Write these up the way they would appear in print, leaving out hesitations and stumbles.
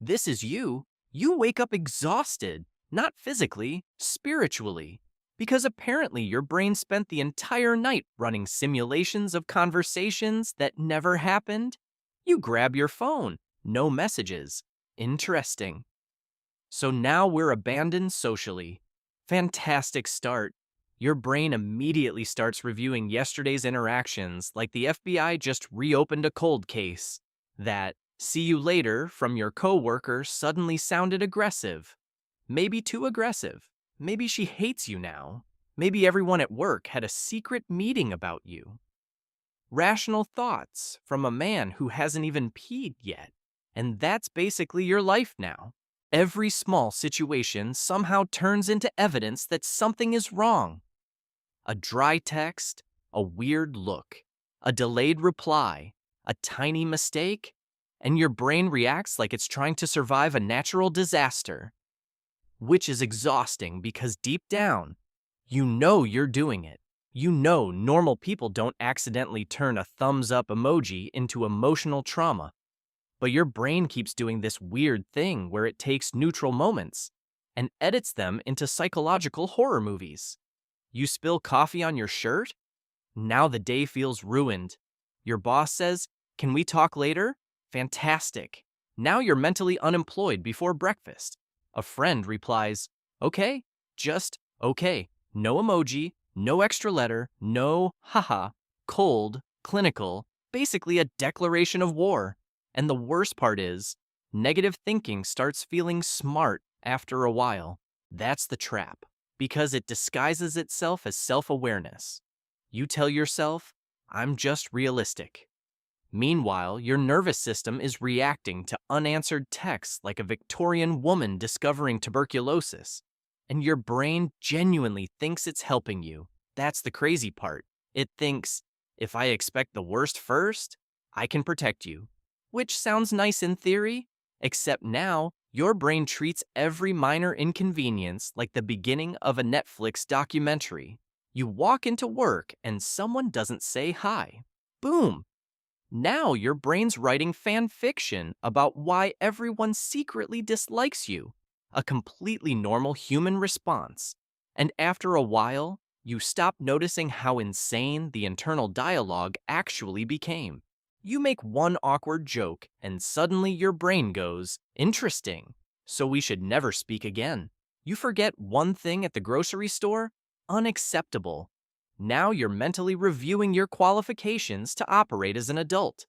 this is you wake up exhausted, not physically, spiritually. Because apparently your brain spent the entire night running simulations of conversations that never happened. You grab your phone, no messages. Interesting. So now we're abandoned socially. Fantastic start. Your brain immediately starts reviewing yesterday's interactions like the FBI just reopened a cold case. That "see you later" from your coworker suddenly sounded aggressive. Maybe too aggressive. Maybe she hates you now. Maybe everyone at work had a secret meeting about you. Rational thoughts from a man who hasn't even peed yet. And that's basically your life now. Every small situation somehow turns into evidence that something is wrong. A dry text, a weird look, a delayed reply, a tiny mistake, and your brain reacts like it's trying to survive a natural disaster. Which is exhausting because deep down, you know you're doing it. You know normal people don't accidentally turn a thumbs up emoji into emotional trauma. But your brain keeps doing this weird thing where it takes neutral moments and edits them into psychological horror movies. You spill coffee on your shirt? Now the day feels ruined. Your boss says, "Can we talk later?" Fantastic. Now you're mentally unemployed before breakfast. A friend replies, "Okay, just okay." No emoji, no extra letter, no haha, cold, clinical, basically a declaration of war. And the worst part is, negative thinking starts feeling smart after a while. That's the trap, because it disguises itself as self-awareness. You tell yourself, "I'm just realistic." Meanwhile, your nervous system is reacting to unanswered texts like a Victorian woman discovering tuberculosis. And your brain genuinely thinks it's helping you. That's the crazy part. It thinks, if I expect the worst first, I can protect you. Which sounds nice in theory, except now your brain treats every minor inconvenience like the beginning of a Netflix documentary. You walk into work and someone doesn't say hi. Boom! Now your brain's writing fan fiction about why everyone secretly dislikes you. A completely normal human response. And after a while, you stop noticing how insane the internal dialogue actually became. You make one awkward joke, and suddenly your brain goes, "Interesting, so we should never speak again." You forget one thing at the grocery store? Unacceptable. Now you're mentally reviewing your qualifications to operate as an adult.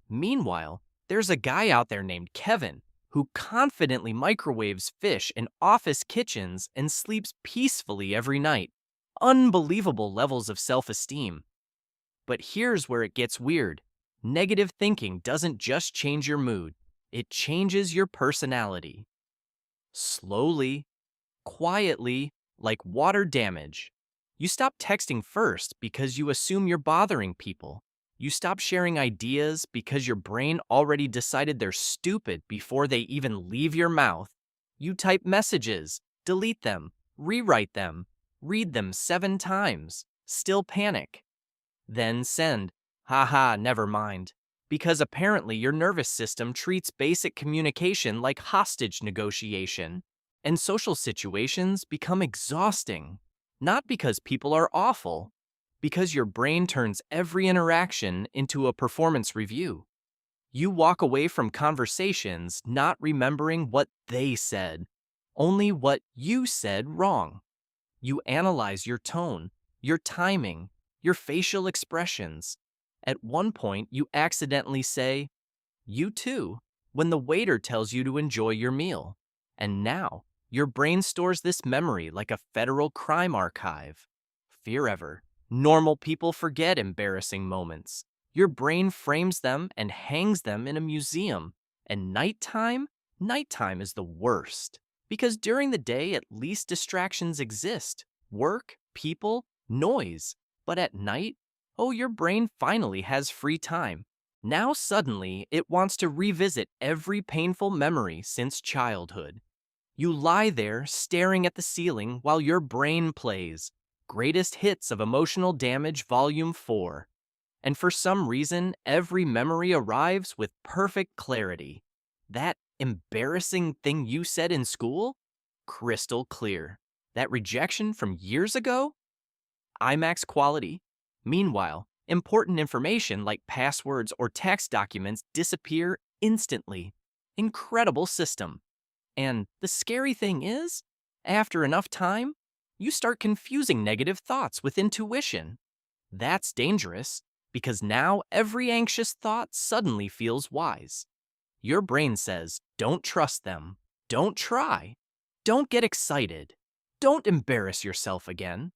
Meanwhile, there's a guy out there named Kevin who confidently microwaves fish in office kitchens and sleeps peacefully every night. Unbelievable levels of self-esteem. But here's where it gets weird. Negative thinking doesn't just change your mood, it changes your personality. Slowly, quietly, like water damage. You stop texting first because you assume you're bothering people. You stop sharing ideas because your brain already decided they're stupid before they even leave your mouth. You type messages, delete them, rewrite them, read them 7 times, still panic. Then send. Haha, never mind. Because apparently your nervous system treats basic communication like hostage negotiation. And social situations become exhausting. Not because people are awful, because your brain turns every interaction into a performance review. You walk away from conversations not remembering what they said, only what you said wrong. You analyze your tone, your timing, your facial expressions. At one point, you accidentally say, "You too," when the waiter tells you to enjoy your meal. And now, your brain stores this memory like a federal crime archive. Forever. Normal people forget embarrassing moments. Your brain frames them and hangs them in a museum. And nighttime is the worst. Because during the day, at least distractions exist. Work, people, noise. But at night, oh, your brain finally has free time. Now suddenly, it wants to revisit every painful memory since childhood. You lie there staring at the ceiling while your brain plays Greatest Hits of Emotional Damage Volume 4. And for some reason, every memory arrives with perfect clarity. That embarrassing thing you said in school? Crystal clear. That rejection from years ago? IMAX quality. Meanwhile, important information like passwords or tax documents disappear instantly. Incredible system. And the scary thing is, after enough time, you start confusing negative thoughts with intuition. That's dangerous because now every anxious thought suddenly feels wise. Your brain says, don't trust them, don't try, don't get excited, don't embarrass yourself again.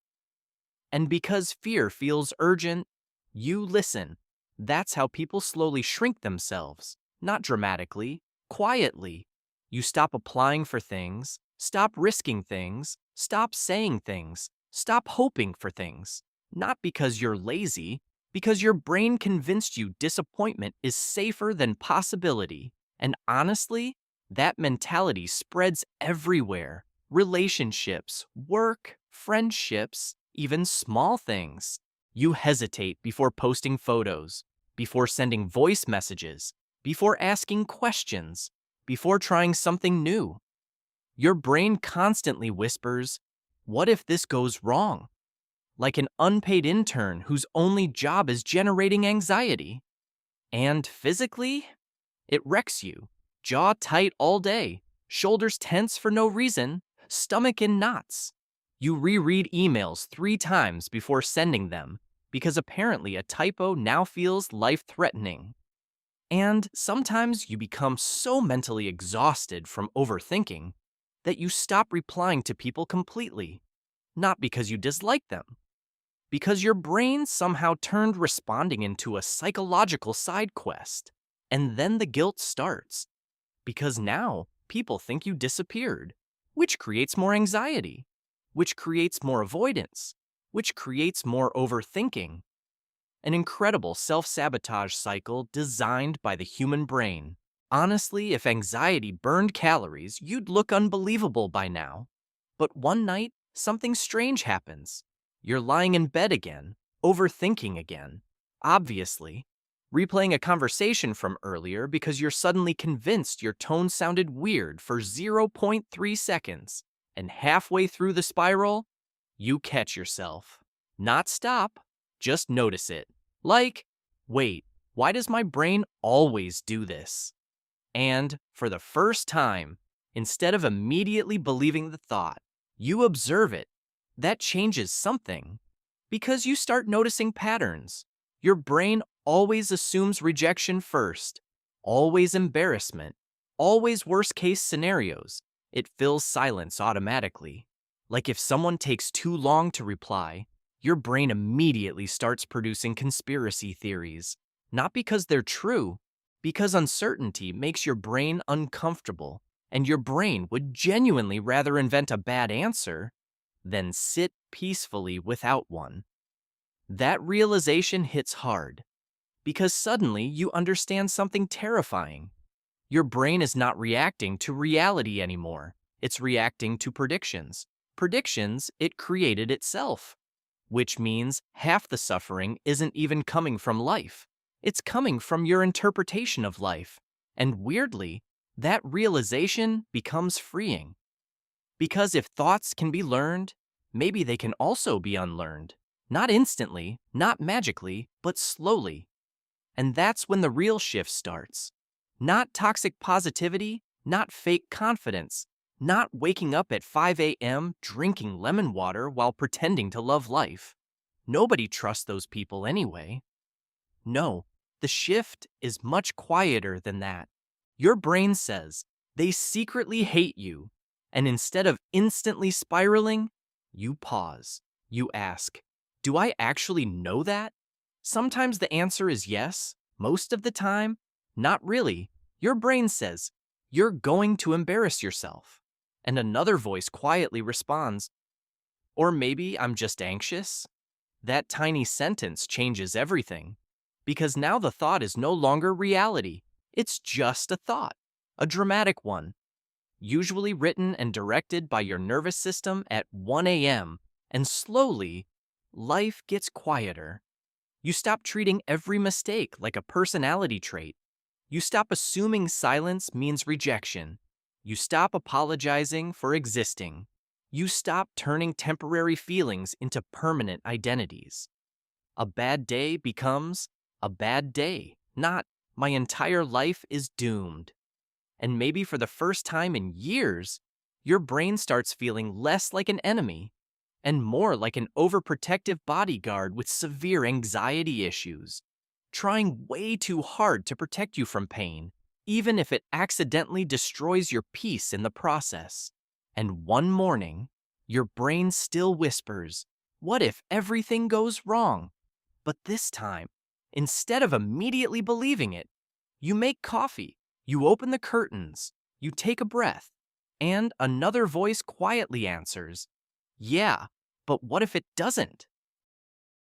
And because fear feels urgent, you listen. That's how people slowly shrink themselves, not dramatically, quietly. You stop applying for things, stop risking things, stop saying things, stop hoping for things. Not because you're lazy, because your brain convinced you disappointment is safer than possibility. And honestly, that mentality spreads everywhere. Relationships, work, friendships, even small things. You hesitate before posting photos, before sending voice messages, before asking questions, before trying something new. Your brain constantly whispers, what if this goes wrong? Like an unpaid intern whose only job is generating anxiety. And physically, it wrecks you. Jaw tight all day, shoulders tense for no reason, stomach in knots. You reread emails 3 times before sending them because apparently a typo now feels life-threatening. And sometimes you become so mentally exhausted from overthinking that you stop replying to people completely, not because you dislike them, because your brain somehow turned responding into a psychological side quest. And then the guilt starts, because now people think you disappeared, which creates more anxiety, which creates more avoidance, which creates more overthinking. An incredible self-sabotage cycle designed by the human brain. Honestly, if anxiety burned calories, you'd look unbelievable by now. But one night, something strange happens. You're lying in bed again, overthinking again. Obviously, replaying a conversation from earlier because you're suddenly convinced your tone sounded weird for 0.3 seconds. And halfway through the spiral, you catch yourself. Not stop, just notice it. Like, wait, why does my brain always do this? And for the first time, instead of immediately believing the thought, you observe it. That changes something. Because you start noticing patterns. Your brain always assumes rejection first, always embarrassment, always worst-case scenarios. It fills silence automatically. Like if someone takes too long to reply, your brain immediately starts producing conspiracy theories. Not because they're true, because uncertainty makes your brain uncomfortable, and your brain would genuinely rather invent a bad answer than sit peacefully without one. That realization hits hard, because suddenly you understand something terrifying. Your brain is not reacting to reality anymore. It's reacting to predictions. Predictions it created itself. Which means half the suffering isn't even coming from life. It's coming from your interpretation of life. And weirdly, that realization becomes freeing. Because if thoughts can be learned, maybe they can also be unlearned. Not instantly, not magically, but slowly. And that's when the real shift starts. Not toxic positivity, not fake confidence, not waking up at 5 a.m. drinking lemon water while pretending to love life. Nobody trusts those people anyway. No, the shift is much quieter than that. Your brain says they secretly hate you, and instead of instantly spiraling, you pause. You ask, do I actually know that? Sometimes the answer is yes. Most of the time, not really. Your brain says, you're going to embarrass yourself. And another voice quietly responds, or maybe I'm just anxious. That tiny sentence changes everything. Because now the thought is no longer reality. It's just a thought, a dramatic one, usually written and directed by your nervous system at 1 a.m. And slowly, life gets quieter. You stop treating every mistake like a personality trait. You stop assuming silence means rejection. You stop apologizing for existing. You stop turning temporary feelings into permanent identities. A bad day becomes a bad day, not my entire life is doomed. And maybe for the first time in years, your brain starts feeling less like an enemy and more like an overprotective bodyguard with severe anxiety issues, trying way too hard to protect you from pain, even if it accidentally destroys your peace in the process. And one morning, your brain still whispers, "What if everything goes wrong?" But this time, instead of immediately believing it, you make coffee, you open the curtains, you take a breath, and another voice quietly answers, "Yeah, but what if it doesn't?"